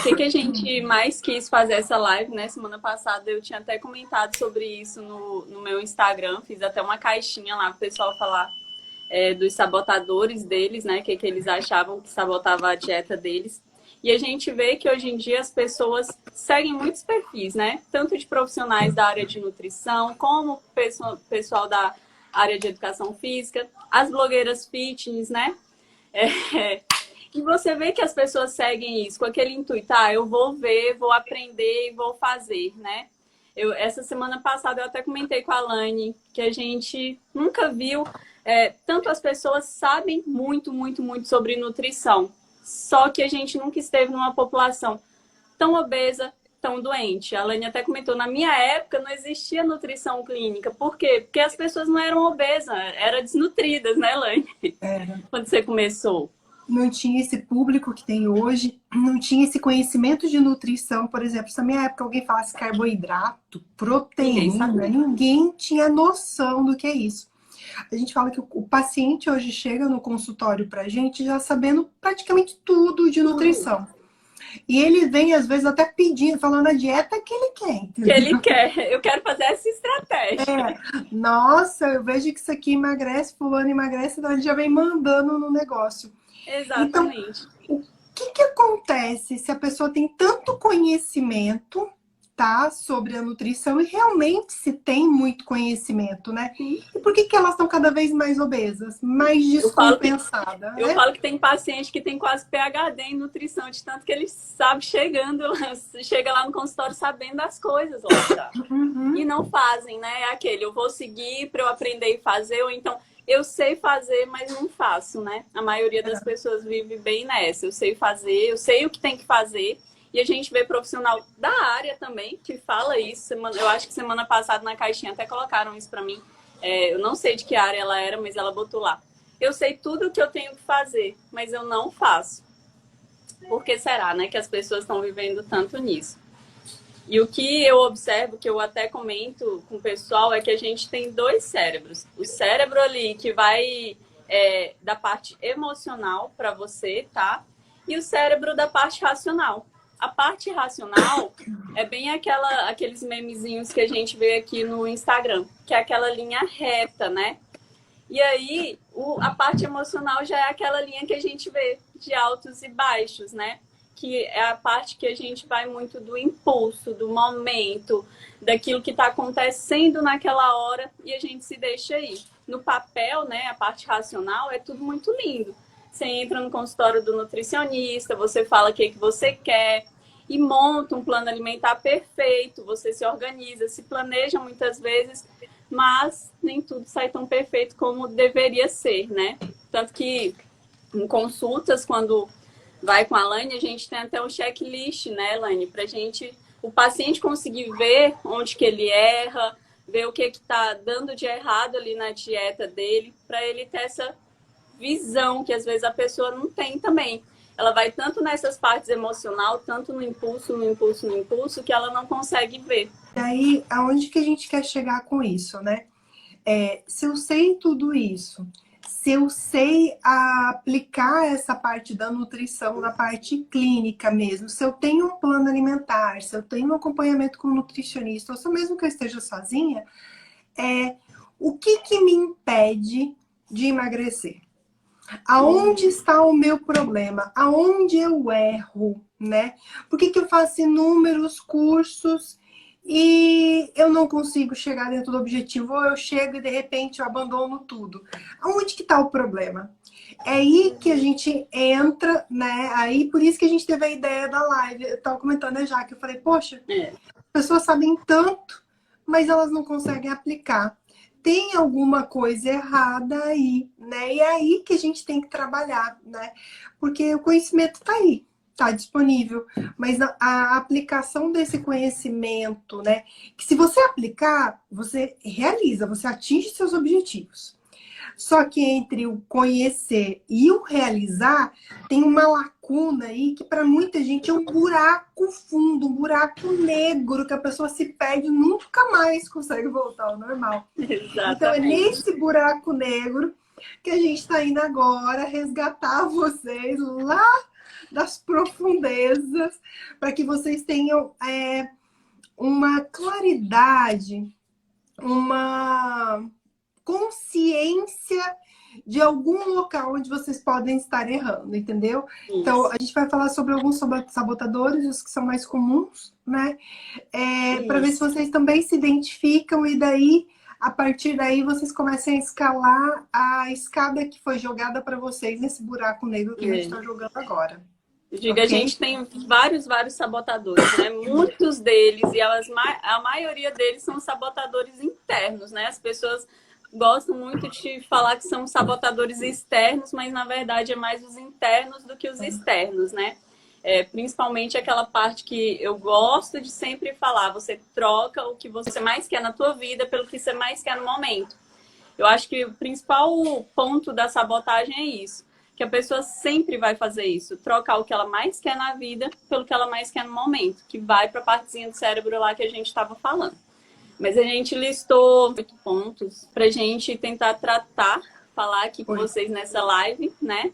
O que a gente mais quis fazer essa live, né? Semana passada eu tinha até comentado sobre isso no meu Instagram, fiz até uma caixinha lá para o pessoal falar dos sabotadores deles, né? Que eles achavam que sabotava a dieta deles. E a gente vê que hoje em dia as pessoas seguem muitos perfis, né? Tanto de profissionais da área de nutrição, como pessoal da área de educação física, as blogueiras fitness, né? E você vê que as pessoas seguem isso com aquele intuito, eu vou ver, vou aprender e vou fazer, né? Essa semana passada eu até comentei com a Lani que a gente nunca viu, tanto as pessoas sabem muito, muito, muito sobre nutrição, só que a gente nunca esteve numa população tão obesa, tão doente. A Lani até comentou, na minha época não existia nutrição clínica. Por quê? Porque as pessoas não eram obesas, eram desnutridas, né, Lani? Era. Quando você começou. Não tinha esse público que tem hoje, não tinha esse conhecimento de nutrição, por exemplo, se na minha época alguém falasse carboidrato, proteína, ninguém tinha noção do que é isso. A gente fala que o paciente hoje chega no consultório pra gente já sabendo praticamente tudo de nutrição. E ele vem, às vezes, até pedindo, falando a dieta que ele quer. Entendeu? Que ele quer. Eu quero fazer essa estratégia. Nossa, eu vejo que isso aqui emagrece, fulano emagrece, então ele já vem mandando no negócio. Exatamente. Então, o que acontece se a pessoa tem tanto conhecimento, tá, sobre a nutrição e realmente se tem muito conhecimento, né? Sim. E por que elas estão cada vez mais obesas, mais descompensadas? Eu falo que tem paciente que tem quase PhD em nutrição, de tanto que ele sabe chega lá no consultório sabendo das coisas lá. E não fazem, né? É aquele, eu vou seguir para eu aprender e fazer, ou então eu sei fazer, mas não faço, né? A maioria das pessoas vive bem nessa. Eu sei fazer, eu sei o que tem que fazer. E a gente vê profissional da área também que fala isso. Eu acho que semana passada na caixinha até colocaram isso para mim. Eu não sei de que área ela era, mas ela botou lá. Eu sei tudo o que eu tenho que fazer, mas eu não faço. Por que será, né? Que as pessoas estão vivendo tanto nisso. E o que eu observo, que eu até comento com o pessoal, é que a gente tem dois cérebros. O cérebro ali que vai da parte emocional para você, tá? E o cérebro da parte racional. A parte racional é bem aqueles memezinhos que a gente vê aqui no Instagram, que é aquela linha reta, né? E aí, a parte emocional já é aquela linha que a gente vê de altos e baixos, né? Que é a parte que a gente vai muito do impulso, do momento, daquilo que está acontecendo naquela hora e a gente se deixa ir. No papel, né, a parte racional é tudo muito lindo. Você entra no consultório do nutricionista, você fala o que você quer e monta um plano alimentar perfeito, você se organiza, se planeja muitas vezes, mas nem tudo sai tão perfeito como deveria ser, né? Tanto que em consultas, quando vai com a Lani, a gente tem até um checklist, né, Lani? Pra gente, o paciente conseguir ver onde que ele erra, ver o que tá dando de errado ali na dieta dele, para ele ter essa visão que às vezes a pessoa não tem também. Ela vai tanto nessas partes emocional, tanto no impulso, no impulso, no impulso, que ela não consegue ver. E aí, aonde que a gente quer chegar com isso, né? Se eu sei tudo isso, se eu sei aplicar essa parte da nutrição, da parte clínica mesmo, se eu tenho um plano alimentar, se eu tenho um acompanhamento com um nutricionista, ou se mesmo que eu esteja sozinha, o que me impede de emagrecer? Aonde está o meu problema? Aonde eu erro, né? Por que eu faço inúmeros cursos e eu não consigo chegar dentro do objetivo? Ou eu chego e de repente eu abandono tudo? Aonde que está o problema? É aí que a gente entra, né? Aí por isso que a gente teve a ideia da live. Eu estava comentando, né, Jaque? Eu falei, poxa, as pessoas sabem tanto, mas elas não conseguem aplicar. Tem alguma coisa errada aí, né? E é aí que a gente tem que trabalhar, né? Porque o conhecimento está aí, está disponível, mas a aplicação desse conhecimento, né? Que se você aplicar, você realiza, você atinge seus objetivos. Só que entre o conhecer e o realizar, tem uma lacuna aí que para muita gente é um buraco fundo, um buraco negro, que a pessoa se perde e nunca mais consegue voltar ao normal. Exatamente. Então é nesse buraco negro que a gente está indo agora resgatar vocês lá das profundezas, para que vocês tenham uma claridade, uma consciência de algum local onde vocês podem estar errando, entendeu? Isso. Então, a gente vai falar sobre alguns sabotadores, os que são mais comuns, né? Para ver se vocês também se identificam e daí, a partir daí, vocês comecem a escalar a escada que foi jogada para vocês nesse buraco negro que a gente está jogando agora. Diga, okay? A gente tem vários sabotadores, né? Muitos deles, e a maioria deles são sabotadores internos, né? As pessoas gostam muito de falar que são sabotadores externos, mas na verdade é mais os internos do que os externos, né? Principalmente aquela parte que eu gosto de sempre falar, você troca o que você mais quer na tua vida pelo que você mais quer no momento. Eu acho que o principal ponto da sabotagem é isso, que a pessoa sempre vai fazer isso, trocar o que ela mais quer na vida pelo que ela mais quer no momento, que vai para a partezinha do cérebro lá que a gente estava falando. Mas a gente listou 8 pontos para a gente tentar falar aqui com vocês nessa live, né?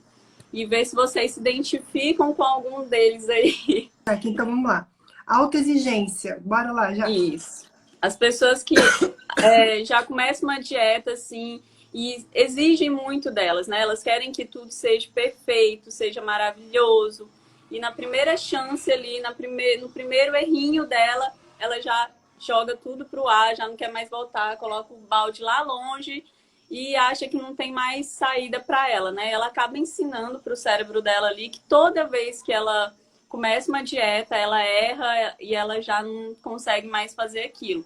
E ver se vocês se identificam com algum deles aí. Aqui, então vamos lá. Autoexigência, bora lá já. Isso. As pessoas que já começam uma dieta assim e exigem muito delas, né? Elas querem que tudo seja perfeito, seja maravilhoso. E na primeira chance ali, no primeiro errinho dela, ela já joga tudo pro ar, já não quer mais voltar, coloca o balde lá longe e acha que não tem mais saída para ela, né? Ela acaba ensinando para o cérebro dela ali que toda vez que ela começa uma dieta, ela erra e ela já não consegue mais fazer aquilo.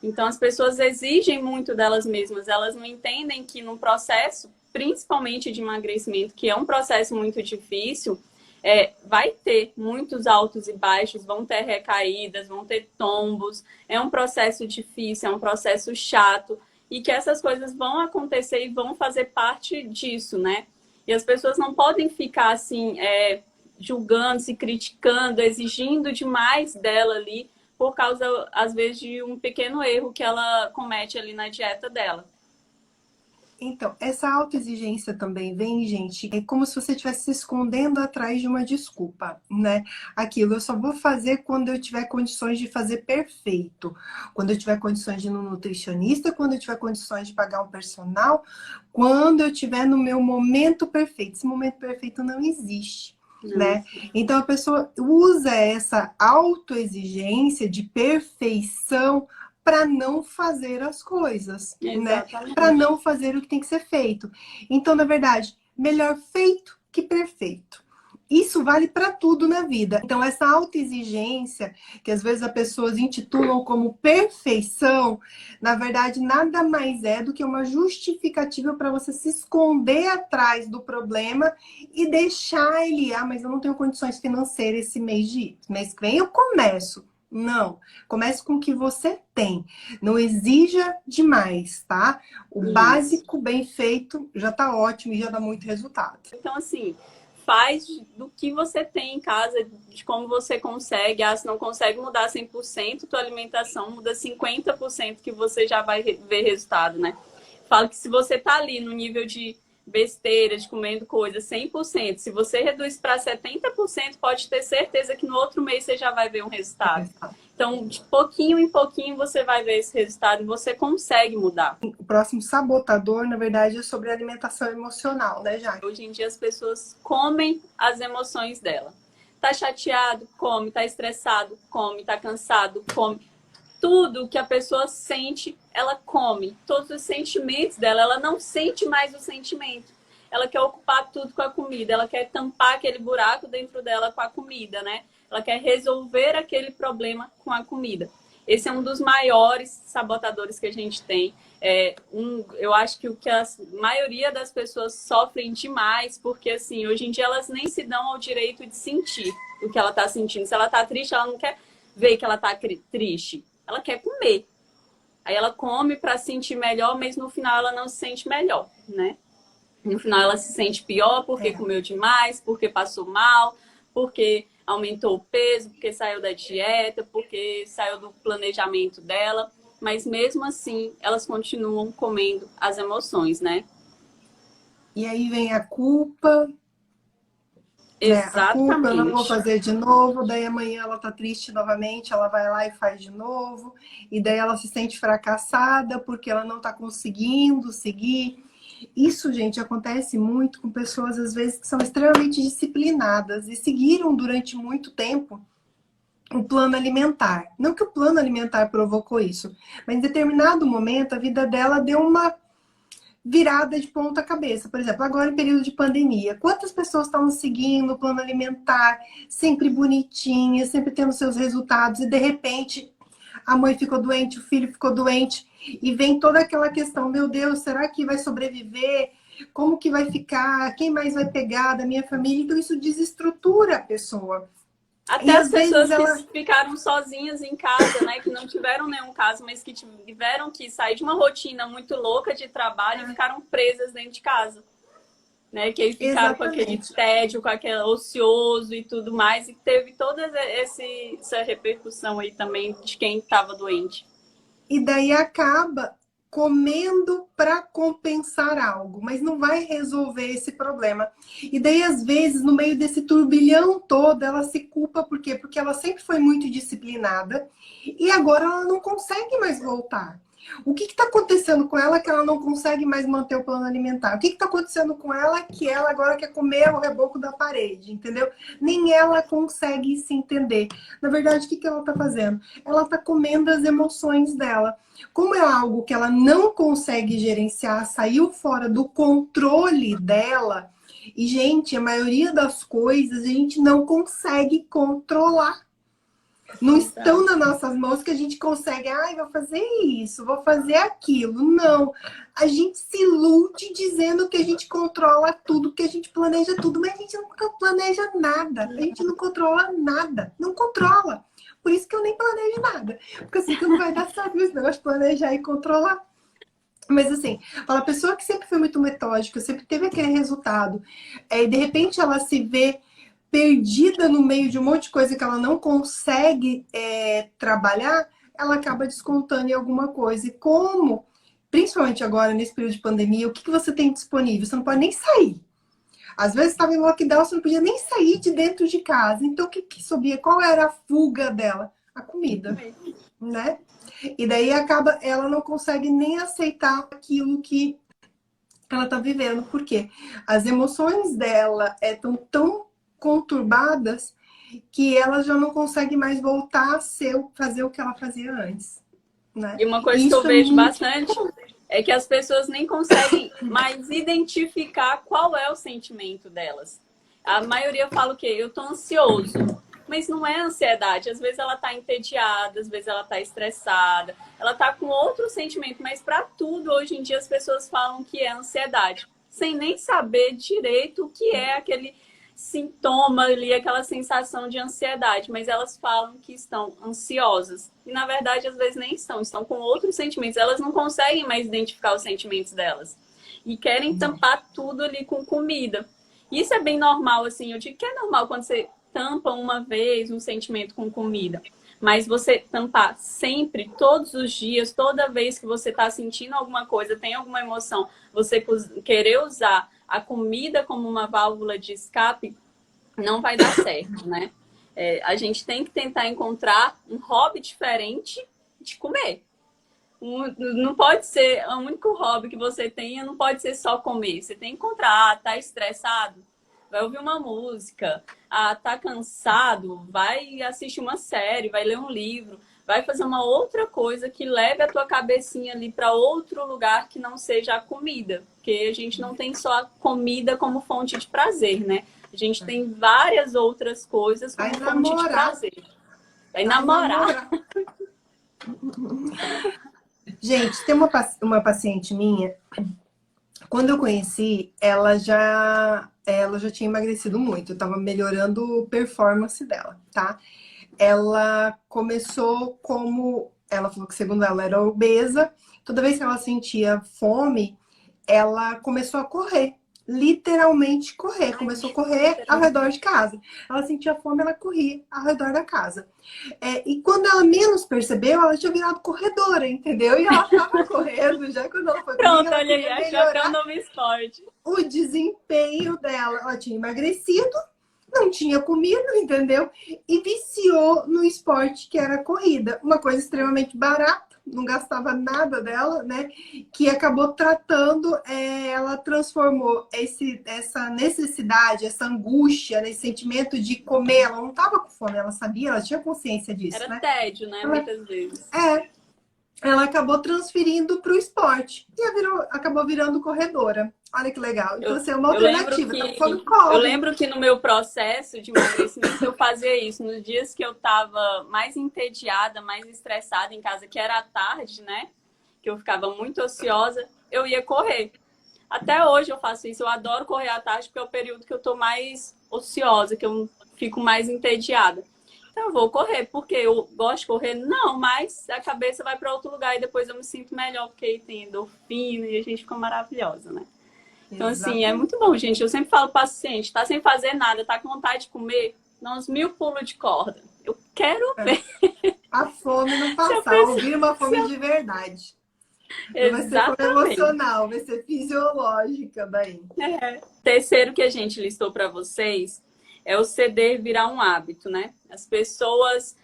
Então, as pessoas exigem muito delas mesmas. Elas não entendem que num processo, principalmente de emagrecimento, que é um processo muito difícil, vai ter muitos altos e baixos, vão ter recaídas, vão ter tombos. É um processo difícil, é um processo chato. E que essas coisas vão acontecer e vão fazer parte disso, né? E as pessoas não podem ficar assim, julgando, se criticando, exigindo demais dela ali, por causa, às vezes, de um pequeno erro que ela comete ali na dieta dela. Então, essa autoexigência também vem, gente, é como se você estivesse se escondendo atrás de uma desculpa, né? Aquilo, eu só vou fazer quando eu tiver condições de fazer perfeito. Quando eu tiver condições de ir no nutricionista, quando eu tiver condições de pagar um personal, quando eu tiver no meu momento perfeito. Esse momento perfeito não existe. Né? Então a pessoa usa essa autoexigência de perfeição para não fazer as coisas, né? Para não fazer o que tem que ser feito. Então, na verdade, melhor feito que perfeito. Isso vale para tudo na vida. Então, essa autoexigência, que às vezes as pessoas intitulam como perfeição, na verdade, nada mais é do que uma justificativa para você se esconder atrás do problema e deixar ele, mas eu não tenho condições financeiras esse mês de ir. Mês que vem eu começo. Não, comece com o que você tem. Não exija demais, tá? O básico bem feito já tá ótimo e já dá muito resultado. Então, assim, faz do que você tem em casa, de como você consegue. Se não consegue mudar 100% tua alimentação, muda 50% que você já vai ver resultado, né? Falo que se você tá ali no nível de besteira, de comendo coisas 100%, se você reduz para 70%, pode ter certeza que no outro mês você já vai ver um resultado. Então, de pouquinho em pouquinho você vai ver esse resultado e você consegue mudar. O próximo sabotador, na verdade, é sobre alimentação emocional, né, Jaque? Hoje em dia as pessoas comem as emoções dela. Tá chateado? Come. Tá estressado? Come. Tá cansado? Come. Tudo que a pessoa sente, ela come. Todos os sentimentos dela, ela não sente mais o sentimento. Ela quer ocupar tudo com a comida. Ela quer tampar aquele buraco dentro dela com a comida, né? Ela quer resolver aquele problema com a comida. Esse é um dos maiores sabotadores que a gente tem. Eu acho que o que a maioria das pessoas sofrem demais, porque assim, hoje em dia elas nem se dão ao direito de sentir o que ela está sentindo. Se ela está triste, ela não quer ver que ela está triste. Ela quer comer. Aí ela come para sentir melhor, mas no final ela não se sente melhor, né? No final ela se sente pior porque comeu demais, porque passou mal, porque aumentou o peso, porque saiu da dieta, porque saiu do planejamento dela. Mas mesmo assim, elas continuam comendo as emoções, né? E aí vem a culpa. né? A culpa, eu não vou Exatamente. fazer de novo, daí amanhã ela tá triste novamente, ela vai lá e faz de novo, e daí ela se sente fracassada porque ela não tá conseguindo seguir. Isso, gente, acontece muito com pessoas, às vezes, que são extremamente disciplinadas e seguiram durante muito tempo o plano alimentar. Não que o plano alimentar provocou isso, mas em determinado momento a vida dela deu uma virada de ponta cabeça. Por exemplo, agora em período de pandemia, quantas pessoas estavam seguindo o plano alimentar, sempre bonitinha, sempre tendo seus resultados, e de repente a mãe ficou doente, o filho ficou doente, e vem toda aquela questão, meu Deus, será que vai sobreviver? Como que vai ficar? Quem mais vai pegar da minha família? Então isso desestrutura a pessoa. Até E as às vezes pessoas que ela... ficaram sozinhas em casa, né? Que não tiveram nenhum caso, mas que tiveram que sair de uma rotina muito louca de trabalho e ficaram presas dentro de casa. Né? Que aí ficaram com aquele Exatamente. tédio, com aquele ocioso e tudo mais. E teve toda essa repercussão aí também de quem estava doente. E daí acaba comendo para compensar algo, mas não vai resolver esse problema. E daí, às vezes, no meio desse turbilhão todo, ela se culpa, por quê? Porque ela sempre foi muito disciplinada e agora ela não consegue mais voltar. O que está acontecendo com ela que ela não consegue mais manter o plano alimentar? O que está acontecendo com ela que ela agora quer comer o reboco da parede, entendeu? Nem ela consegue se entender. Na verdade, o que ela está fazendo? Ela está comendo as emoções dela. Como é algo que ela não consegue gerenciar, saiu fora do controle dela, e, gente, a maioria das coisas a gente não consegue controlar. Não estão nas nossas mãos que a gente consegue, ai, vou fazer isso, vou fazer aquilo. Não. A gente se ilude dizendo que a gente controla tudo, que a gente planeja tudo, mas a gente nunca planeja nada. A gente não controla nada. Não controla. Por isso que eu nem planejo nada. Porque eu sei que não vai dar certo esse negócio de planejar e controlar. Mas assim, a pessoa que sempre foi muito metódica, sempre teve aquele resultado, e de repente ela se vê perdida no meio de um monte de coisa que ela não consegue trabalhar, ela acaba descontando em alguma coisa. E como, principalmente agora, nesse período de pandemia, o que você tem disponível? Você não pode nem sair. Às vezes estava em lockdown, você não podia nem sair de dentro de casa. Então, o que subia? Qual era a fuga dela? A comida, né? E daí acaba, ela não consegue nem aceitar aquilo que ela está vivendo. Por quê? As emoções dela estão tão conturbadas que ela já não consegue mais voltar a fazer o que ela fazia antes, né? E uma coisa E que eu isso é vejo muito... bastante é que as pessoas nem conseguem mais identificar qual é o sentimento delas. A maioria fala o quê? Eu tô ansioso. Mas não é ansiedade. Às vezes ela tá entediada, às vezes ela tá estressada, ela tá com outro sentimento, mas para tudo hoje em dia as pessoas falam que é ansiedade, sem nem saber direito o que é aquele sintoma ali, aquela sensação de ansiedade, mas elas falam que estão ansiosas. E na verdade, às vezes nem estão com outros sentimentos. Elas não conseguem mais identificar os sentimentos delas. E querem tampar tudo ali com comida. Isso é bem normal, assim. Eu digo que é normal quando você tampa uma vez um sentimento com comida. Mas você tampar sempre, todos os dias, toda vez que você está sentindo alguma coisa, tem alguma emoção, você querer usar a comida como uma válvula de escape, não vai dar certo, né? A gente tem que tentar encontrar um hobby diferente de comer. Não pode ser, o único hobby que você tenha não pode ser só comer. Você tem que encontrar, tá estressado? Vai ouvir uma música. Tá cansado? Vai assistir uma série, vai ler um livro. Vai fazer uma outra coisa que leve a tua cabecinha ali para outro lugar que não seja a comida. Porque a gente não tem só a comida como fonte de prazer, né? A gente tem várias outras coisas como fonte de prazer. Vai namorar. Gente, tem uma paciente minha, quando eu conheci, ela já tinha emagrecido muito, estava melhorando a performance dela, tá? Ela começou ela falou que segundo ela era obesa, toda vez que ela sentia fome, ela começou a correr. Literalmente correr. Começou a correr ao redor de casa. Ela sentia fome, ela corria ao redor da casa. E quando ela menos percebeu, ela tinha virado corredora, entendeu? E ela estava correndo, já quando ela foi comigo, Pronto, ela olha queria aí, já é um melhorar novo esporte. o desempenho dela. Ela tinha emagrecido, não tinha comido, entendeu? E viciou no esporte que era a corrida. Uma coisa extremamente barata, não gastava nada dela, né? Que acabou tratando, ela transformou essa necessidade, essa angústia, esse sentimento de comer. Ela não estava com fome, ela sabia, ela tinha consciência disso, Era né? tédio, né? Ela, Muitas vezes. ela acabou transferindo para o esporte e acabou virando corredora. Olha que legal. Então, assim, é uma Eu lembro alternativa. Tá com fome, eu corre. lembro que no meu processo de emagrecimento eu fazia isso. Nos dias que eu tava mais entediada, mais estressada em casa, que era à tarde, né? Que eu ficava muito ociosa, eu ia correr. Até hoje eu faço isso. Eu adoro correr à tarde porque é o período que eu tô mais ociosa, que eu fico mais entediada. Então eu vou correr, porque eu gosto de correr? Não, mas a cabeça vai para outro lugar e depois eu me sinto melhor, porque aí tem endorfina e a gente fica maravilhosa, né? Então, assim, é Exatamente. muito bom, gente. Eu sempre falo para o paciente, tá sem fazer nada, tá com vontade de comer, dá uns 1000 pulos de corda. Eu quero ver. A fome não Se eu passar, pensar, ouvir uma se fome eu... de verdade. Não vai ser fome Exatamente. emocional, vai ser fisiológica daí. Terceiro que a gente listou para vocês é o ceder virar um hábito, né? As pessoas,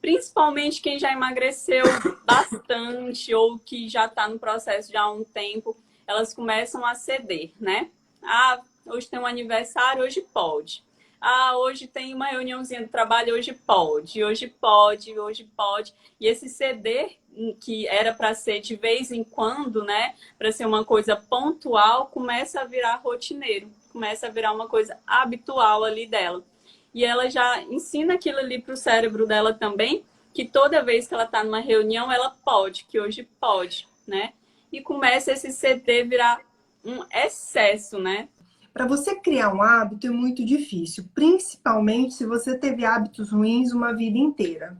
principalmente quem já emagreceu bastante ou que já está no processo já há um tempo, elas começam a ceder, né? Ah, hoje tem um aniversário, hoje pode. Ah, hoje tem uma reuniãozinha do trabalho, hoje pode, hoje pode, hoje pode. E esse ceder, que era para ser de vez em quando, né? Para ser uma coisa pontual, começa a virar rotineiro, começa a virar uma coisa habitual ali dela. E ela já ensina aquilo ali para o cérebro dela também, que toda vez que ela está numa reunião, ela pode, que hoje pode, né? E começa esse ceder virar um excesso, né? Para você criar um hábito é muito difícil, principalmente se você teve hábitos ruins uma vida inteira.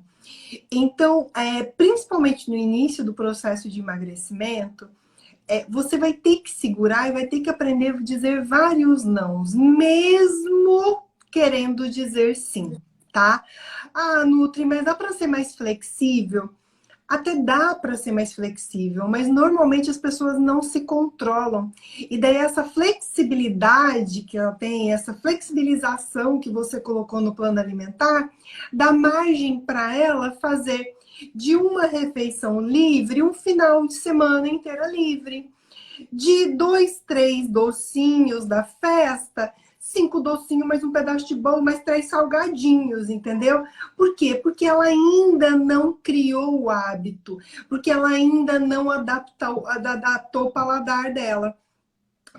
Então, principalmente no início do processo de emagrecimento, você vai ter que segurar e vai ter que aprender a dizer vários nãos, mesmo querendo dizer sim, tá? Ah, Nutri, mas dá para ser mais flexível? Até dá para ser mais flexível, mas normalmente as pessoas não se controlam. E daí essa flexibilidade que ela tem, essa flexibilização que você colocou no plano alimentar, dá margem para ela fazer de uma refeição livre um final de semana inteira livre. De 2, 3 docinhos da festa, 5 docinhos, mais um pedaço de bolo, mais 3 salgadinhos, entendeu? Por quê? Porque ela ainda não criou o hábito, porque ela ainda não adaptou o paladar dela.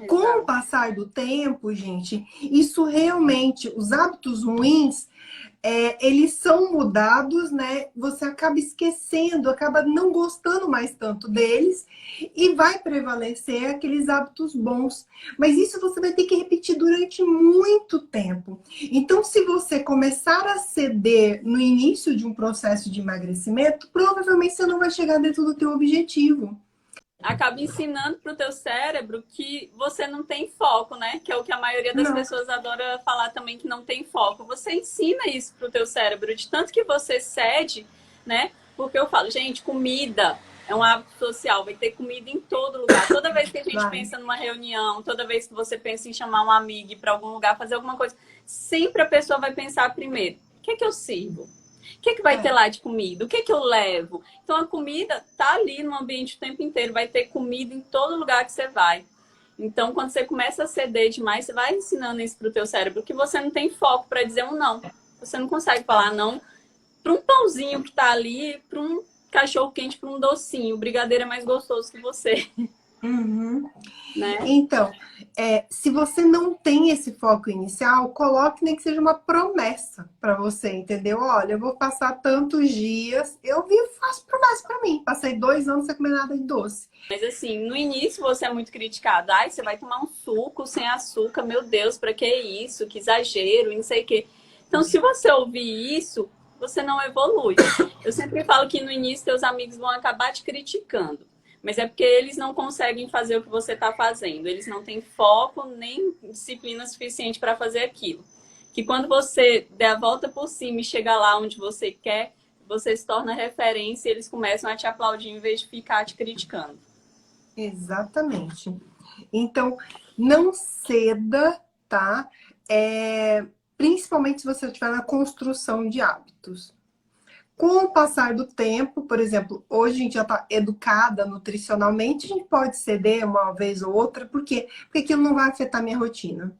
Com o Exato. passar do tempo, gente, isso realmente, os hábitos ruins, eles são mudados, né? Você acaba esquecendo, acaba não gostando mais tanto deles e vai prevalecer aqueles hábitos bons. Mas isso você vai ter que repetir durante muito tempo. Então, se você começar a ceder no início de um processo de emagrecimento, provavelmente você não vai chegar dentro do teu objetivo. Acaba ensinando para o teu cérebro que você não tem foco, né? Que é o que a maioria das Não, pessoas adora falar também, que não tem foco. Você ensina isso para o teu cérebro, de tanto que você cede, né? Porque eu falo, gente, comida é um hábito social, vai ter comida em todo lugar. Toda vez que a gente vai. pensa numa reunião, toda vez que você pensa em chamar um amigo para algum lugar, fazer alguma coisa, sempre a pessoa vai pensar primeiro, o que é que eu sirvo? O que é que vai ter É. lá de comida? O que é que eu levo? Então a comida tá ali no ambiente o tempo inteiro, vai ter comida em todo lugar que você vai. Então quando você começa a ceder demais, você vai ensinando isso pro teu cérebro, que você não tem foco para dizer um não. Você não consegue falar não para um pãozinho que tá ali, para um cachorro quente, para um docinho. O brigadeiro é mais gostoso que você, Uhum. né? Então, se você não tem esse foco inicial, coloque nem que seja uma promessa para você, entendeu? Olha, eu vou passar tantos dias. Eu vivo, faço promessa para mim. Passei 2 anos sem comer nada de doce. Mas assim, no início você é muito criticado. Ai, você vai tomar um suco sem açúcar, meu Deus, para que isso? Que exagero, e não sei o quê. Então, se você ouvir isso, você não evolui. Eu sempre falo que no início teus amigos vão acabar te criticando. Mas é porque eles não conseguem fazer o que você está fazendo. Eles não têm foco nem disciplina suficiente para fazer aquilo. Que quando você der a volta por cima e chegar lá onde você quer, você se torna referência e eles começam a te aplaudir em vez de ficar te criticando. Exatamente. Então, não ceda, tá? principalmente se você estiver na construção de hábitos. Com o passar do tempo, por exemplo, hoje a gente já está educada nutricionalmente, a gente pode ceder uma vez ou outra, por quê? Porque aquilo não vai afetar a minha rotina.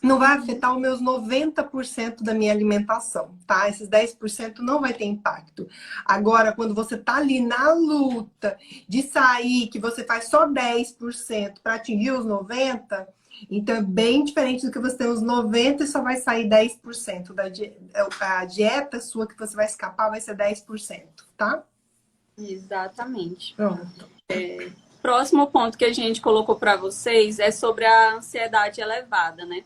Não vai afetar os meus 90% da minha alimentação, tá? Esses 10% não vai ter impacto. Agora, quando você tá ali na luta de sair, que você faz só 10% para atingir os 90%, então é bem diferente do que você tem os 90% e só vai sair 10%. A dieta sua que você vai escapar vai ser 10%, tá? Exatamente. Pronto. Próximo ponto que a gente colocou para vocês é sobre a ansiedade elevada, né?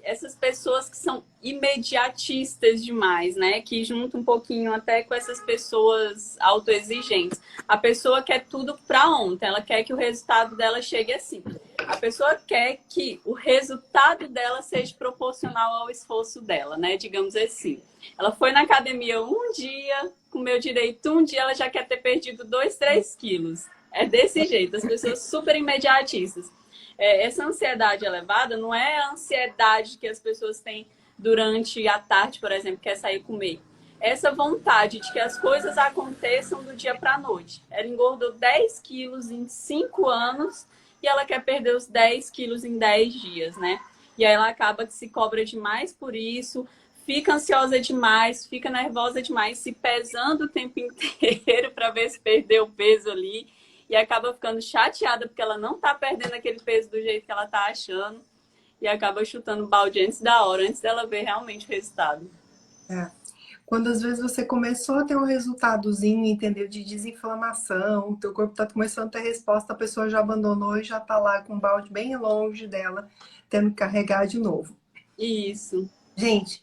Essas pessoas que são imediatistas demais, né? Que junta um pouquinho até com essas pessoas autoexigentes. A pessoa quer tudo para ontem, ela quer que o resultado dela chegue assim. A pessoa quer que o resultado dela seja proporcional ao esforço dela, né? Digamos assim. Ela foi na academia um dia, comeu direito um dia, ela já quer ter perdido 2, 3 quilos. É desse jeito, as pessoas super imediatistas. Essa ansiedade elevada não é a ansiedade que as pessoas têm durante a tarde, por exemplo, quer sair comer. Essa vontade de que as coisas aconteçam do dia para a noite. Ela engordou 10 quilos em 5 anos e ela quer perder os 10 quilos em 10 dias, né? E aí ela acaba que se cobra demais por isso, fica ansiosa demais, fica nervosa demais, se pesando o tempo inteiro para ver se perdeu o peso ali. E acaba ficando chateada porque ela não tá perdendo aquele peso do jeito que ela tá achando. E acaba chutando balde antes da hora, antes dela ver realmente o resultado. Quando às vezes você começou a ter um resultadozinho, entendeu? De desinflamação, o teu corpo tá começando a ter resposta, a pessoa já abandonou e já tá lá com o balde bem longe dela, tendo que carregar de novo. Isso. Gente,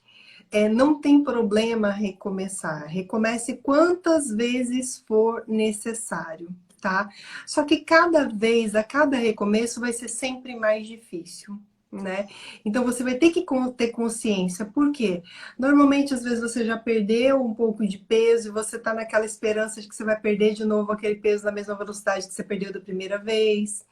não tem problema recomeçar. Recomece quantas vezes for necessário, tá? Só que cada vez, a cada recomeço, vai ser sempre mais difícil, né? Então você vai ter que ter consciência. Por quê? Normalmente, às vezes, você já perdeu um pouco de peso e você tá naquela esperança de que você vai perder de novo aquele peso na mesma velocidade que você perdeu da primeira vez.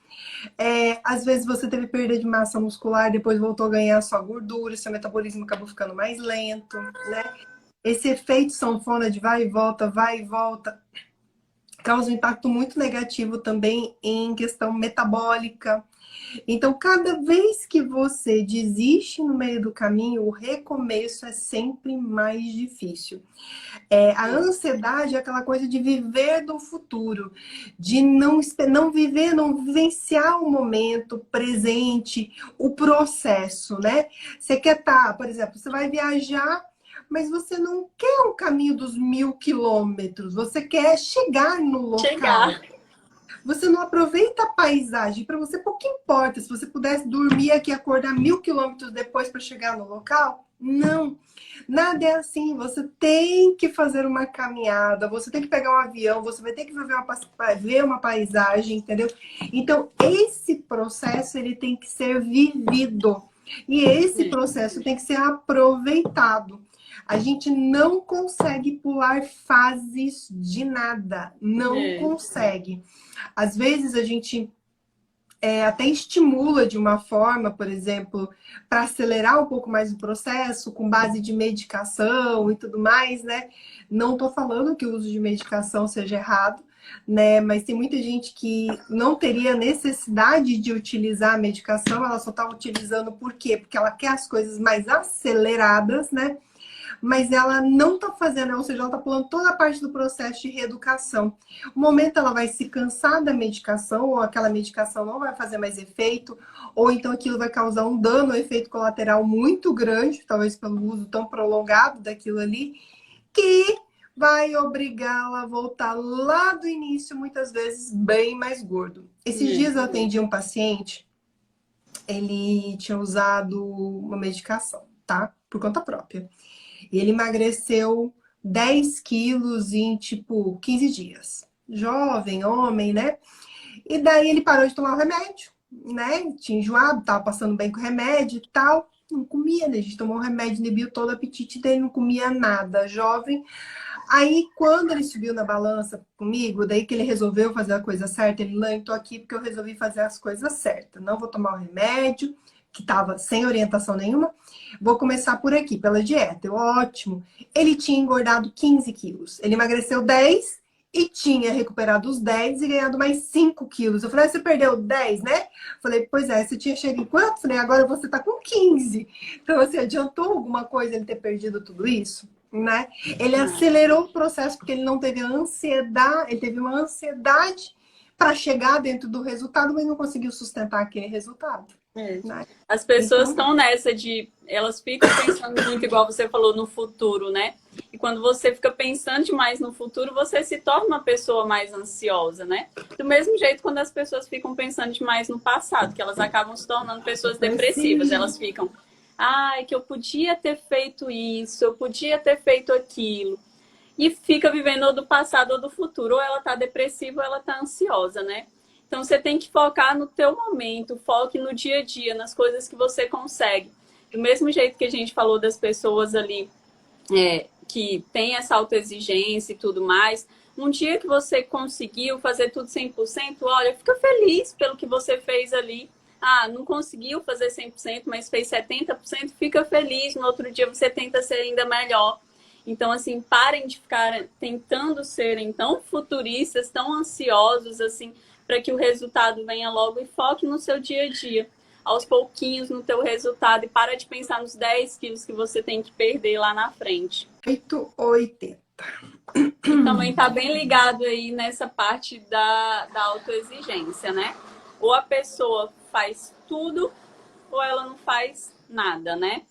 Às vezes você teve perda de massa muscular, depois voltou a ganhar só gordura, seu metabolismo acabou ficando mais lento, né? Esse efeito sanfona de vai e volta, causa um impacto muito negativo também em questão metabólica. Então, cada vez que você desiste no meio do caminho, o recomeço é sempre mais difícil. A ansiedade é aquela coisa de viver do futuro, de não viver, não vivenciar o momento presente, o processo, né? Você quer estar, por exemplo, você vai viajar, mas você não quer o caminho dos 1000 quilômetros, você quer chegar no local. Você não aproveita a paisagem. Para você, pouco importa. Se você pudesse dormir aqui e acordar 1000 quilômetros depois para chegar no local, não. Nada é assim. Você tem que fazer uma caminhada, você tem que pegar um avião, você vai ter que ver uma paisagem, entendeu? Então, esse processo ele tem que ser vivido. E esse processo tem que ser aproveitado. A gente não consegue pular fases de nada. Não consegue. Às vezes a gente até estimula de uma forma, por exemplo, para acelerar um pouco mais o processo, com base de medicação e tudo mais, né? Não estou falando que o uso de medicação seja errado, né? Mas tem muita gente que não teria necessidade de utilizar a medicação, ela só está utilizando por quê? Porque ela quer as coisas mais aceleradas, né? Mas ela não está fazendo, ou seja, ela está pulando toda a parte do processo de reeducação. O momento ela vai se cansar da medicação, ou aquela medicação não vai fazer mais efeito, ou então aquilo vai causar um dano, um efeito colateral muito grande, talvez pelo uso tão prolongado daquilo ali, que vai obrigá-la a voltar lá do início, muitas vezes bem mais gordo. Esses dias eu atendi um paciente, ele tinha usado uma medicação, tá? Por conta própria. E ele emagreceu 10 quilos em, 15 dias. Jovem, homem, né? E daí ele parou de tomar o remédio, né? Tinha enjoado, tava passando bem com o remédio e tal. Não comia, né? A gente tomou o remédio, inibiu todo o apetite dele, não comia nada. Jovem. Aí, quando ele subiu na balança comigo, daí que ele resolveu fazer a coisa certa, ele, Lã, eu tô aqui porque eu resolvi fazer as coisas certas. Não vou tomar o remédio, que tava sem orientação nenhuma. Vou começar por aqui, pela dieta. Eu, ótimo. Ele tinha engordado 15 quilos. Ele emagreceu 10 e tinha recuperado os 10 e ganhado mais 5 quilos. Eu falei, você perdeu 10, né? Falei, pois é, você tinha chegado em quanto? Falei, agora você tá com 15. Então, assim, adiantou alguma coisa ele ter perdido tudo isso? Né? Ele acelerou o processo porque ele não teve ansiedade, ele teve uma ansiedade para chegar dentro do resultado, mas não conseguiu sustentar aquele resultado. É. Né? As pessoas Então, estão nessa de... Elas ficam pensando muito, igual você falou, no futuro, né? E quando você fica pensando demais no futuro, você se torna uma pessoa mais ansiosa, né? Do mesmo jeito, quando as pessoas ficam pensando demais no passado, que elas acabam se tornando pessoas depressivas. Elas ficam, ai, que eu podia ter feito isso, eu podia ter feito aquilo. E fica vivendo ou do passado ou do futuro. Ou ela tá depressiva ou ela tá ansiosa, né? Então você tem que focar no teu momento, foque no dia a dia, nas coisas que você consegue. Do mesmo jeito que a gente falou das pessoas ali que tem essa autoexigência e tudo mais, um dia que você conseguiu fazer tudo 100%, olha, fica feliz pelo que você fez ali. Ah, não conseguiu fazer 100%, mas fez 70%, fica feliz. No outro dia você tenta ser ainda melhor. Então, assim, parem de ficar tentando serem tão futuristas, tão ansiosos, assim, para que o resultado venha logo e foque no seu dia a dia, aos pouquinhos no teu resultado e para de pensar nos 10 quilos que você tem que perder lá na frente. 880. E também tá bem ligado aí nessa parte da autoexigência, né? Ou a pessoa faz tudo ou ela não faz nada, né?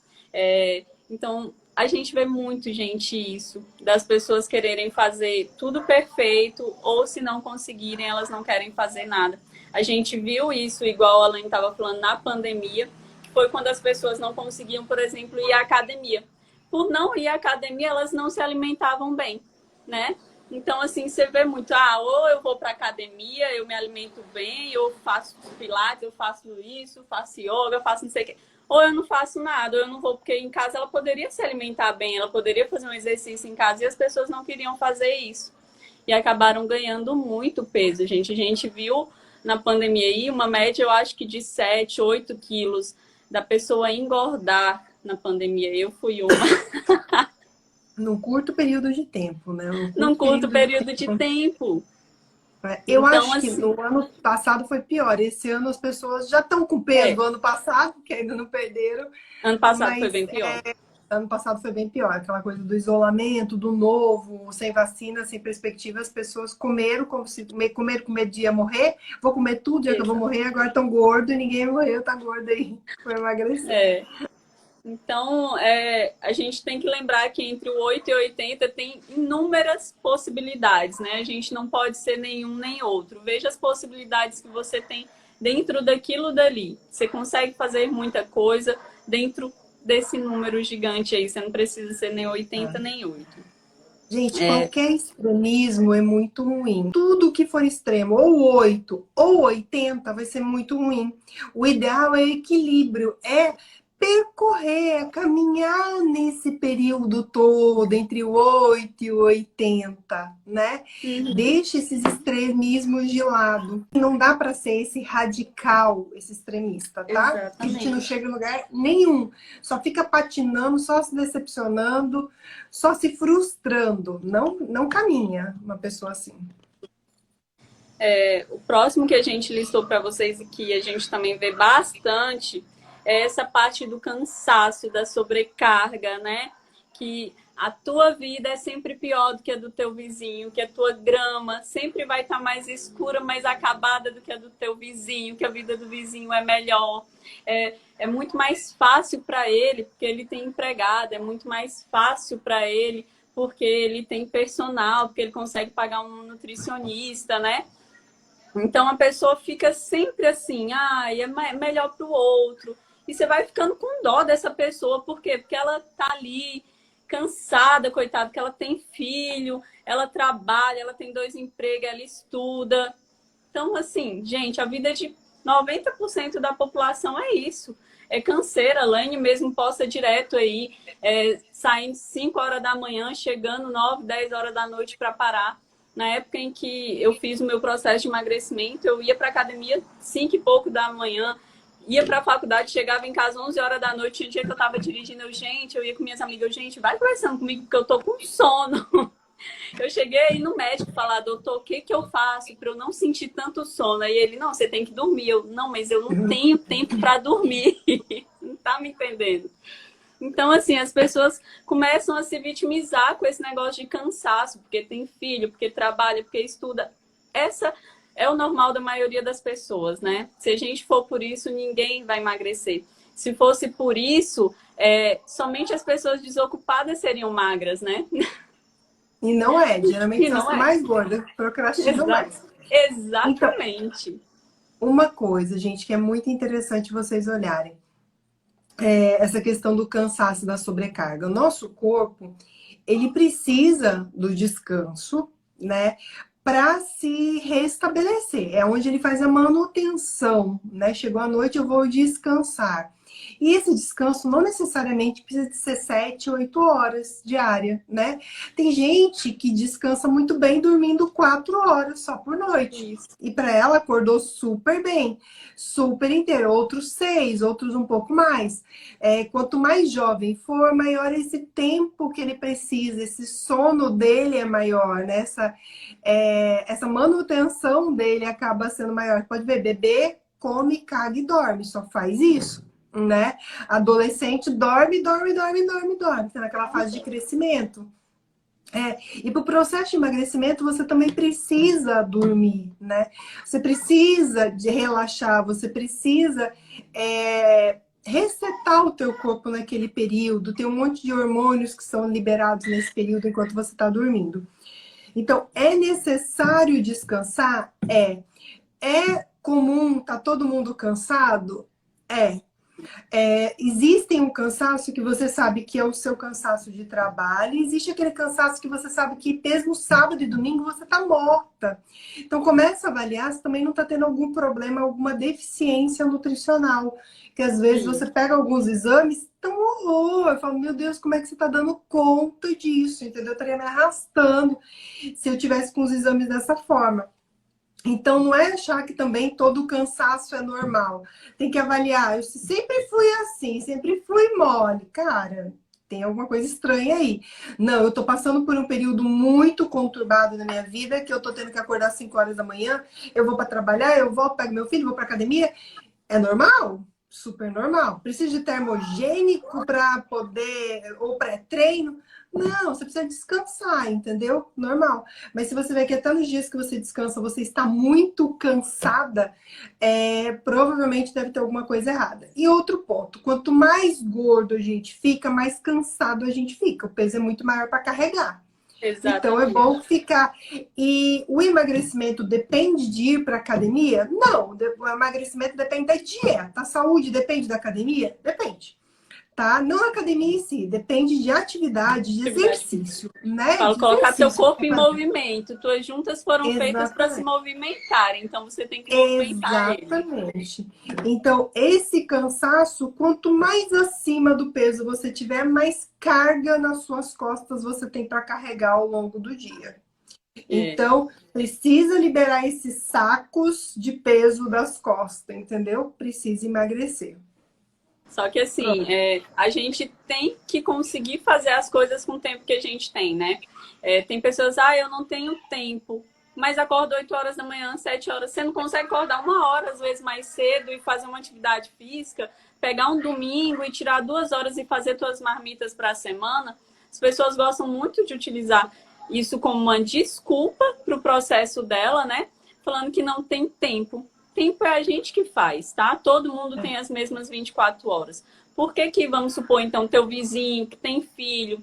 Então, a gente vê muito, gente, isso, das pessoas quererem fazer tudo perfeito, ou se não conseguirem, elas não querem fazer nada. A gente viu isso, igual a Elaine estava falando, na pandemia, que foi quando as pessoas não conseguiam, por exemplo, ir à academia. Por não ir à academia, elas não se alimentavam bem, né? Então, assim, você vê muito, ou eu vou para academia, eu me alimento bem, eu faço pilates, eu faço isso, faço yoga, eu faço não sei o quê. Ou eu não faço nada, ou eu não vou, porque em casa ela poderia se alimentar bem, ela poderia fazer um exercício em casa e as pessoas não queriam fazer isso. E acabaram ganhando muito peso, gente. A gente viu na pandemia aí uma média, eu acho que de 7, 8 quilos da pessoa engordar na pandemia. Eu fui uma. Num curto período de tempo, né? Num curto período de tempo. Eu Então, acho que assim, no ano passado foi pior. Esse ano as pessoas já estão com peso do ano passado, que ainda não perderam. ano passado foi Mas bem pior. ano passado foi bem pior. Aquela coisa do isolamento, do novo, sem vacina, sem perspectiva. As pessoas comeram como se comer com medo de ia morrer. Vou comer tudo, já que eu vou morrer. Agora estão gordos e ninguém morreu, tá gordo aí. Foi emagrecer. Então, a gente tem que lembrar que entre o 8 e 80 tem inúmeras possibilidades, né? A gente não pode ser nenhum nem outro. Veja as possibilidades que você tem dentro daquilo dali. Você consegue fazer muita coisa dentro desse número gigante aí. Você não precisa ser nem 80 nem 8. Gente, qualquer extremismo é muito ruim. Tudo que for extremo, ou 8 ou 80, vai ser muito ruim. O ideal é equilíbrio, é percorrer, é caminhar nesse período todo, entre o 8 e o 80, né? Deixe esses extremismos de lado. Não dá para ser esse radical, esse extremista, tá? Exatamente. A gente não chega em lugar nenhum. Só fica patinando, só se decepcionando, só se frustrando. Não caminha uma pessoa assim. O próximo que a gente listou para vocês e que a gente também vê bastante é essa parte do cansaço, da sobrecarga, né? Que a tua vida é sempre pior do que a do teu vizinho, que a tua grama sempre vai estar mais escura, mais acabada do que a do teu vizinho, que a vida do vizinho é melhor. É muito mais fácil para ele, porque ele tem empregado, é muito mais fácil para ele, porque ele tem personal, porque ele consegue pagar um nutricionista, né? Então a pessoa fica sempre assim, é melhor para o outro. E você vai ficando com dó dessa pessoa, por quê? Porque ela tá ali cansada, coitada, porque ela tem filho, ela trabalha, ela tem 2 empregos, ela estuda. Então, assim, gente, a vida de 90% da população é isso. É canseira. A Laine mesmo posta direto aí, saindo 5 horas da manhã, chegando 9, 10 horas da noite para parar. Na época em que eu fiz o meu processo de emagrecimento, eu ia para academia 5 e pouco da manhã, ia pra faculdade, chegava em casa 11 horas da noite, tinha dia que eu tava dirigindo, eu ia com minhas amigas, gente, vai conversando comigo porque eu tô com sono. Eu cheguei aí no médico falar, doutor, o que que eu faço para eu não sentir tanto sono? Aí ele, não, você tem que dormir. Eu, não, mas eu não tenho tempo para dormir. Não tá me entendendo. Então, assim, as pessoas começam a se vitimizar com esse negócio de cansaço, porque tem filho, porque trabalha, porque estuda. Essa é o normal da maioria das pessoas, né? Se a gente for por isso, ninguém vai emagrecer. Se fosse por isso, somente as pessoas desocupadas seriam magras, né? E não é, geralmente E são as não que é. mais gordas, procrastinam mais. Então, Exatamente. uma coisa, gente, que é muito interessante vocês olharem, essa questão do cansaço, da sobrecarga. O nosso corpo, ele precisa do descanso, né? Para se restabelecer. É onde ele faz a manutenção, né? Chegou a noite, eu vou descansar. E esse descanso não necessariamente precisa de ser 7, 8 horas diária, né? Tem gente que descansa muito bem dormindo 4 horas só por noite. Isso. E para ela acordou super bem, super inteiro. Outros 6, outros um pouco mais. Quanto mais jovem for, maior esse tempo que ele precisa, esse sono dele é maior, né? Essa manutenção dele acaba sendo maior. Pode ver, bebê come, caga e dorme, só faz isso, né? Adolescente dorme, dorme, dorme, dorme, dorme, tá naquela fase de crescimento. E para o processo de emagrecimento, você também precisa dormir, né? Você precisa de relaxar, você precisa resetar o teu corpo naquele período. Tem um monte de hormônios que são liberados nesse período enquanto você está dormindo. Então, é necessário descansar? É comum, tá todo mundo cansado? Existem um cansaço que você sabe que é o seu cansaço de trabalho, e existe aquele cansaço que você sabe que mesmo sábado e domingo você tá morta. Então começa a avaliar se também não tá tendo algum problema, alguma deficiência nutricional. Que às vezes você pega alguns exames, tão horror. Eu falo, meu Deus, como é que você tá dando conta disso? Entendeu? Eu estaria me arrastando se eu tivesse com os exames dessa forma. Então, não é achar que também todo cansaço é normal. Tem que avaliar. Eu sempre fui assim, sempre fui mole. Cara, tem alguma coisa estranha aí. Não, eu tô passando por um período muito conturbado na minha vida, que eu tô tendo que acordar às 5 horas da manhã, eu vou para trabalhar, eu volto, pego meu filho, vou para academia. É normal? Super normal. Precisa de termogênico para poder, ou pré-treino? Não, você precisa descansar, entendeu? Normal. Mas se você vê que até nos dias que você descansa, você está muito cansada, provavelmente deve ter alguma coisa errada. E outro ponto, quanto mais gordo a gente fica, mais cansado a gente fica. O peso é muito maior para carregar. Exatamente. Então é bom ficar. E o emagrecimento depende de ir para academia? Não, o emagrecimento depende da dieta. A saúde depende da academia? Depende. Tá? Não a academia em si, depende de atividade, de exercício, né? Falo, de colocar teu exercício. corpo em movimento. Tuas juntas foram feitas para se Exatamente. movimentarem, então você tem que movimentar ele. Exatamente. Então, esse cansaço, quanto mais acima do peso você tiver, mais carga nas suas costas você tem para carregar ao longo do dia. Então, precisa liberar esses sacos de peso das costas, entendeu? Precisa emagrecer. Só que assim, a gente tem que conseguir fazer as coisas com o tempo que a gente tem, né? Tem pessoas, eu não tenho tempo, mas acorda 8 horas da manhã, 7 horas. Você não consegue acordar 1 hora, às vezes, mais cedo e fazer uma atividade física, pegar um domingo e tirar 2 horas e fazer suas marmitas para a semana. As pessoas gostam muito de utilizar isso como uma desculpa para o processo dela, né? Falando que não tem tempo. Tempo é a gente que faz, tá? Todo mundo tem as mesmas 24 horas. Por que que, vamos supor, então, teu vizinho que tem filho,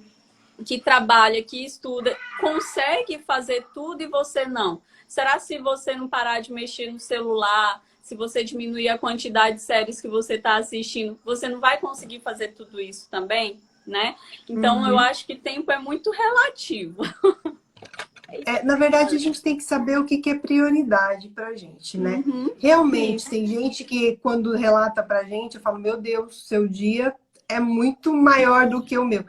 que trabalha, que estuda, consegue fazer tudo e você não? Será se você não parar de mexer no celular, se você diminuir a quantidade de séries que você está assistindo, você não vai conseguir fazer tudo isso também, né? Então, eu acho que tempo é muito relativo. Na verdade, a gente tem que saber o que é prioridade pra gente, né? Realmente, tem gente que quando relata pra gente, eu falo, meu Deus, seu dia é muito maior do que o meu.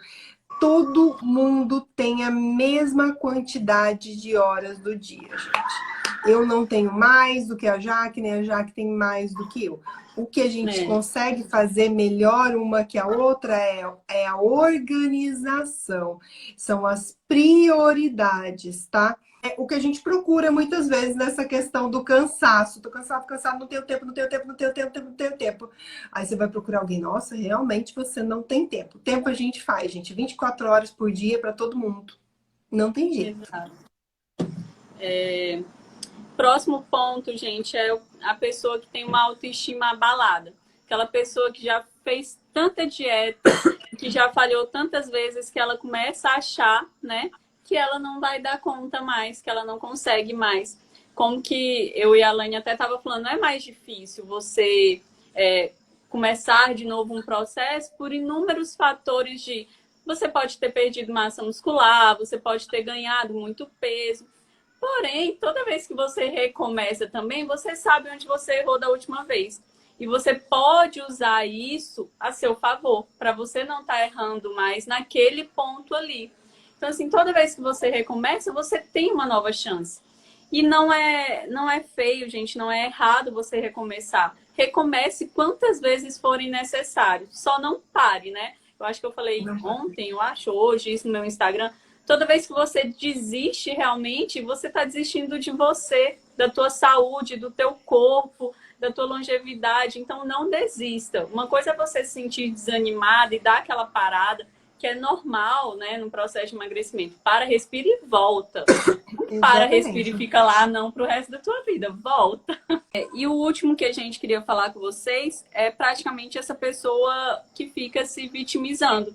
Todo mundo tem a mesma quantidade de horas do dia, gente. eu não tenho mais do que a Jaque, nem a Jaque tem mais do que eu. O que a gente consegue fazer melhor uma que a outra é a organização. São as prioridades, tá? É o que a gente procura muitas vezes nessa questão do cansaço. Tô cansado, não tenho tempo, não tenho tempo, não tenho tempo, não tenho tempo. Aí você vai procurar alguém, nossa, realmente você não tem tempo. Tempo a gente faz, gente, 24 horas por dia para todo mundo. Não tem jeito. Exato. Próximo ponto, gente, é a pessoa que tem uma autoestima abalada. Aquela pessoa que já fez tanta dieta, que já falhou tantas vezes, que ela começa a achar, né, que ela não vai dar conta mais, que ela não consegue mais. Como que eu e a Alane até tava falando, não é mais difícil você começar de novo um processo por inúmeros fatores de... Você pode ter perdido massa muscular, você pode ter ganhado muito peso. Porém, toda vez que você recomeça também, você sabe onde você errou da última vez. E você pode usar isso a seu favor, para você não estar errando mais naquele ponto ali. Então, assim, toda vez que você recomeça, você tem uma nova chance. E não é feio, gente, não é errado você recomeçar. Recomece quantas vezes forem necessários. Só não pare, né? Eu acho que eu falei ontem, eu acho, hoje, isso no meu Instagram. Toda vez que você desiste realmente, você está desistindo de você, da tua saúde, do teu corpo, da tua longevidade. Então, não desista. Uma coisa é você se sentir desanimada e dar aquela parada, que é normal, né, no processo de emagrecimento. Para, respira e volta. Para, respira e fica lá, não para o resto da tua vida. Volta. E o último que a gente queria falar com vocês é praticamente essa pessoa que fica se vitimizando.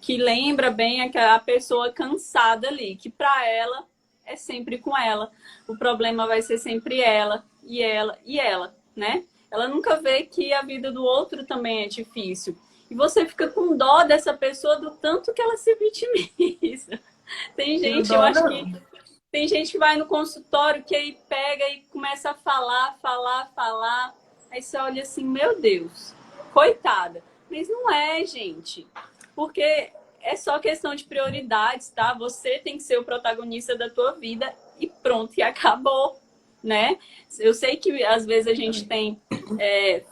Que lembra bem a pessoa cansada ali, que para ela é sempre com ela. O problema vai ser sempre ela, e ela, e ela, né? Ela nunca vê que a vida do outro também é difícil. E você fica com dó dessa pessoa do tanto que ela se vitimiza. Tem gente, eu acho que tem gente que vai no consultório que aí pega e começa a falar. Aí você olha assim, meu Deus, coitada. Mas não é, gente. Porque é só questão de prioridades, tá? Você tem que ser o protagonista da tua vida e pronto, e acabou, né? Eu sei que às vezes a gente tem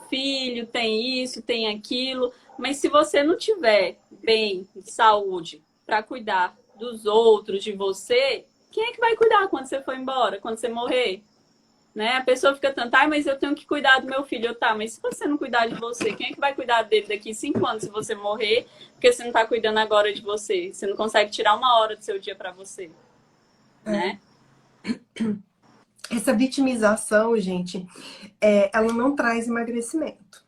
filho, tem isso, tem aquilo, mas se você não tiver bem de saúde para cuidar dos outros, de você, quem é que vai cuidar quando você for embora, quando você morrer? Né? A pessoa fica tanto, mas eu tenho que cuidar do meu filho. Mas se você não cuidar de você, quem é que vai cuidar dele daqui 5 anos se você morrer? Porque você não está cuidando agora de você. Você não consegue tirar 1 hora do seu dia para você. Né? Essa vitimização, gente, ela não traz emagrecimento.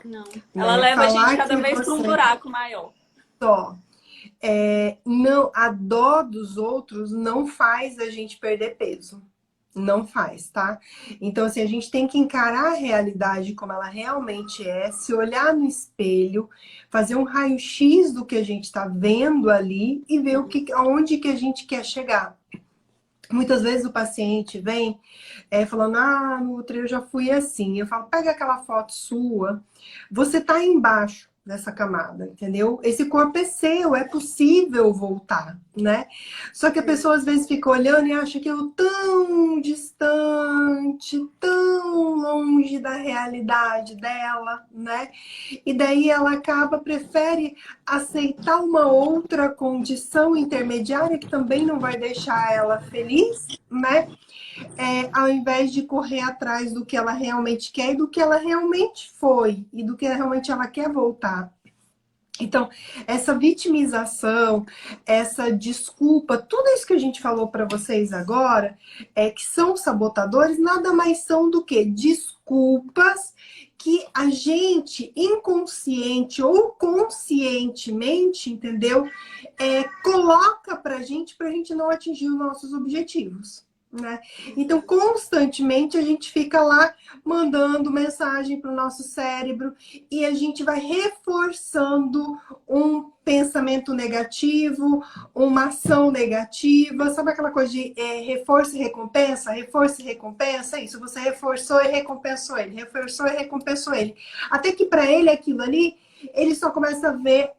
Não. Ela leva a gente cada vez para um buraco maior. Só. Não, a dó dos outros não faz a gente perder peso. Não faz, tá? Então, assim, a gente tem que encarar a realidade como ela realmente é, se olhar no espelho, fazer um raio-x do que a gente está vendo ali e ver aonde que a gente quer chegar. Muitas vezes o paciente vem falando, Nutri, eu já fui assim. Eu falo, pega aquela foto sua, você tá aí embaixo dessa camada, entendeu? Esse corpo é seu, é possível voltar, né? Só que a pessoa às vezes fica olhando e acha que eu tão distante, tão longe da realidade dela, né? E daí ela prefere aceitar uma outra condição intermediária que também não vai deixar ela feliz, né? Ao invés de correr atrás do que ela realmente quer e do que ela realmente foi e do que realmente ela quer voltar. Então, essa vitimização, essa desculpa, tudo isso que a gente falou para vocês agora, que são sabotadores, nada mais são do que desculpas que a gente, inconsciente ou conscientemente, entendeu? Coloca pra gente não atingir os nossos objetivos. Né? Então, constantemente a gente fica lá mandando mensagem para o nosso cérebro e a gente vai reforçando um pensamento negativo, uma ação negativa. Sabe aquela coisa de reforço e recompensa? Reforço e recompensa, isso. Você reforçou e recompensou ele. Reforçou e recompensou ele. Até que para ele aquilo ali, ele só começa a ver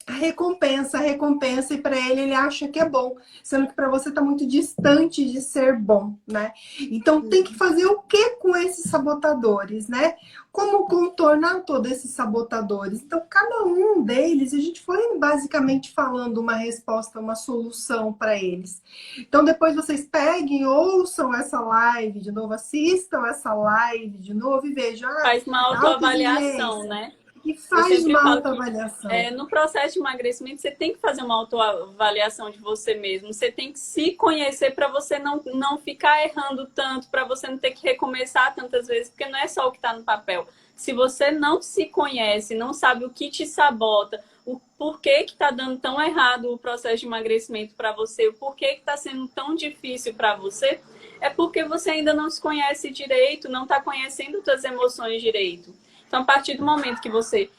a recompensa, e para ele acha que é bom, sendo que para você está muito distante de ser bom, né? Então tem que fazer o que com esses sabotadores, né? Como contornar todos esses sabotadores? Então, cada um deles, a gente foi basicamente falando uma resposta, uma solução para eles. Então, depois vocês peguem, ouçam essa live de novo, assistam essa live de novo e vejam. Faz uma autoavaliação, né? E faz uma autoavaliação. No processo de emagrecimento, você tem que fazer uma autoavaliação de você mesmo. Você tem que se conhecer para você não ficar errando tanto, para você não ter que recomeçar tantas vezes, porque não é só o que está no papel. Se você não se conhece, não sabe o que te sabota, o porquê que está dando tão errado o processo de emagrecimento para você, o porquê que está sendo tão difícil para você, é porque você ainda não se conhece direito, não está conhecendo suas emoções direito. Então, a partir do momento que você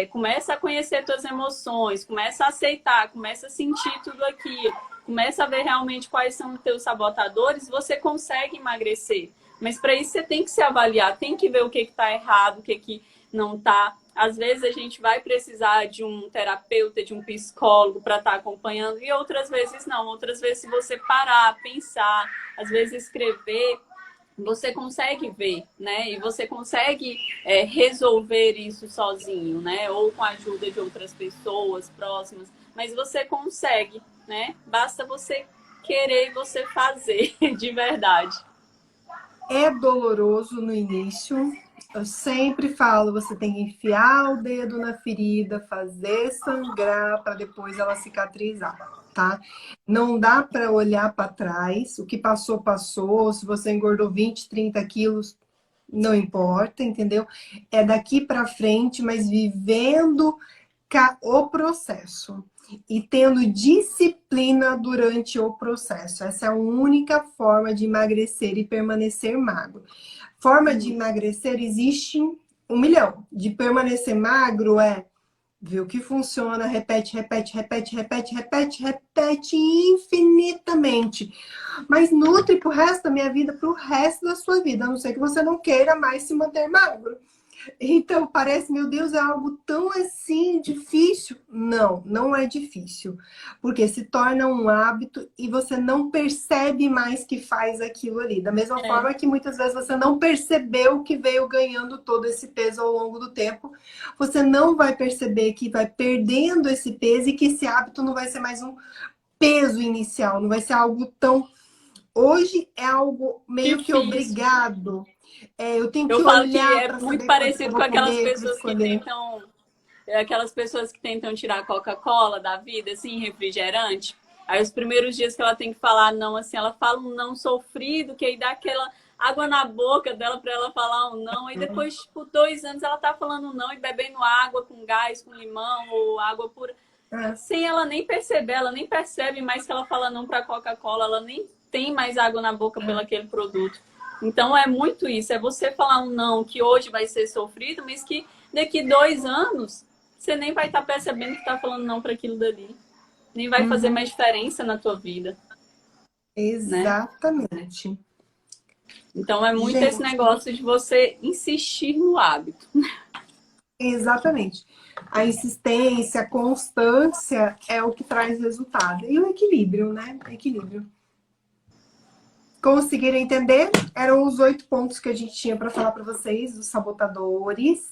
começa a conhecer suas emoções, começa a aceitar, começa a sentir tudo aquilo, começa a ver realmente quais são os teus sabotadores, você consegue emagrecer. Mas para isso você tem que se avaliar, tem que ver o que está errado, o que não está. Às vezes a gente vai precisar de um terapeuta, de um psicólogo para estar acompanhando, e outras vezes não. Outras vezes, se você parar, pensar, às vezes escrever, você consegue ver, né? E você consegue resolver isso sozinho, né? Ou com a ajuda de outras pessoas próximas. Mas você consegue, né? Basta você querer e você fazer de verdade. É doloroso no início. Eu sempre falo, você tem que enfiar o dedo na ferida, fazer sangrar para depois ela cicatrizar, tá? Não dá para olhar para trás, o que passou, passou. Se você engordou 20, 30 quilos, não importa, entendeu? É daqui para frente, mas vivendo o processo e tendo disciplina durante o processo. Essa é a única forma de emagrecer e permanecer magro. Forma de emagrecer existe 1.000.000. De permanecer magro é ver o que funciona, repete, repete, repete, repete, repete, repete infinitamente. Mas nutre pro resto da minha vida, pro resto da sua vida, a não ser que você não queira mais se manter magro. Então, parece, meu Deus, é algo tão assim difícil. Não, não é difícil. Porque se torna um hábito e você não percebe mais que faz aquilo ali. Da mesma forma que muitas vezes você não percebeu que veio ganhando todo esse peso ao longo do tempo. Você não vai perceber que vai perdendo esse peso e que esse hábito não vai ser mais um peso inicial. Não vai ser algo tão... Hoje é algo meio Difícil. Que obrigado. Eu tenho que eu falo olhar que é muito parecido com aquelas comer, pessoas que tentam... Aquelas pessoas que tentam tirar a Coca-Cola da vida, assim, refrigerante. Aí os primeiros dias que ela tem que falar não, assim, ela fala um não sofrido, que aí dá aquela água na boca dela para ela falar um não. E depois, tipo, 2 anos ela tá falando não e bebendo água com gás, com limão ou água pura. Sem ela nem perceber, ela nem percebe mais que ela fala não pra Coca-Cola, ela nem tem mais água na boca pelo aquele produto. Então é muito isso, é você falar um não que hoje vai ser sofrido, mas que daqui 2 anos você nem vai estar percebendo que está falando não para aquilo dali. Nem vai fazer mais diferença na tua vida. Exatamente. Né? Então é muito esse negócio de você insistir no hábito. Exatamente. A insistência, a constância é o que traz resultado. E o equilíbrio, né? Equilíbrio. Conseguiram entender? Eram os 8 pontos que a gente tinha para falar para vocês, dos sabotadores.